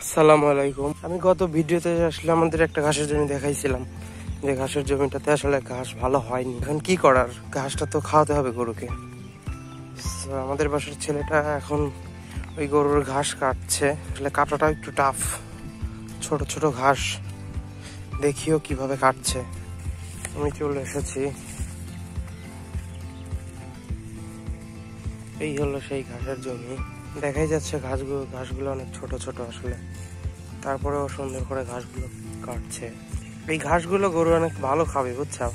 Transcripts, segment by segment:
আসসালামু আলাইকুম। আমি গত ভিডিওতে আসলে আমাদের একটা ঘাসের জমি দেখাইছিলাম যে ঘাসের জমিটাতে আসলে ঘাস ভালো হয়নি। এখন কি করার, ঘাসটা তো খাওয়াতে হবে গরুকে। আমাদের বাসার ছেলেটা এখন ওই গরুর ঘাস কাটছে। আসলে কাটাটা একটু টাফ, ছোট ছোট ঘাস, দেখিও কিভাবে কাটছে। আমি চলে এসেছি, এই হলো সেই ঘাসের জমি। দেখাই যাচ্ছে ঘাসগুলো অনেক ছোট ছোট আসলে, তারপরেও সুন্দর করে ঘাসগুলো কাটছে। এই ঘাসগুলো গরু অনেক ভালো খাবে, বুঝছো?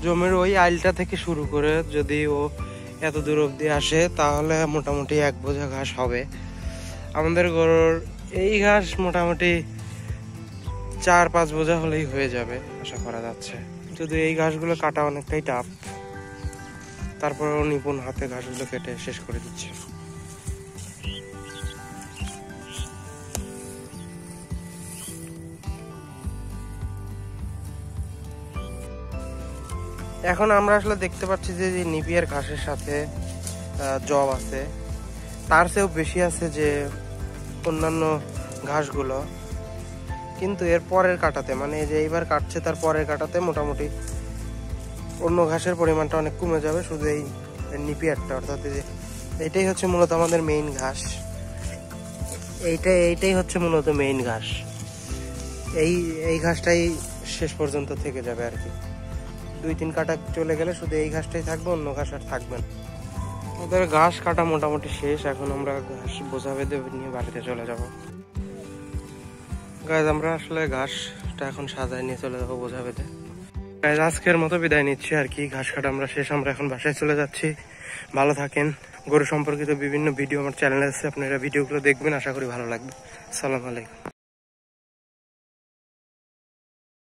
জমির ওই আইলটা থেকে শুরু করে যদি ও এত দূর অব্দি আসে তাহলে মোটামুটি 1 বোঝা ঘাস হবে। আমাদের গরুর এই ঘাস মোটামুটি 4-5 বোঝা হলেই হয়ে যাবে আশা করা যাচ্ছে। যদি এই ঘাসগুলো কাটা অনেকটাই টাফ, তারপরেও নিপুণ হাতে ঘাসগুলো কেটে শেষ করে দিচ্ছে। এখন আমরা আসলে দেখতে পাচ্ছি যে নিপিয়ার ঘাসের সাথে জব আছে, তার চেয়েও বেশি আছে যে অন্যান্য ঘাসগুলো। কিন্তু এর পরের কাটাতে, মানে যে এইবার কাটছে তার পরের কাটাতে মোটামুটি অন্য ঘাসের পরিমাণটা অনেক কমে যাবে। শুধু এই নিপিয়ারটা, অর্থাৎ এইটাই হচ্ছে মূলত আমাদের মেইন ঘাস। এইটাই হচ্ছে মূলত মেইন ঘাস। এই ঘাসটাই শেষ পর্যন্ত থেকে যাবে আর কি। 2-3 কাটা চলে গেলে শুধু এই ঘাসটাই থাকবে, অন্য ঘাস আর থাকবে না। ওদের ঘাস কাটা মোটামুটি শেষ। এখন আমরা ঘাস বোঝা বেঁধে নিয়ে বাড়িতে চলে যাব। গাইজ, আমরা আসলে ঘাসটা এখন সাজায় নিয়ে চলে যাবো বোঝা বেঁধে। গাইজ, আজকের মতো বিদায় নিচ্ছি আর কি। ঘাস কাটা আমরা শেষ, আমরা এখন বাসায় চলে যাচ্ছি। ভালো থাকেন। গরু সম্পর্কিত বিভিন্ন ভিডিও আমার চ্যানেলে আছে, আপনারা ভিডিওগুলো দেখবেন, আশা করি ভালো লাগবে। আসসালামু আলাইকুম।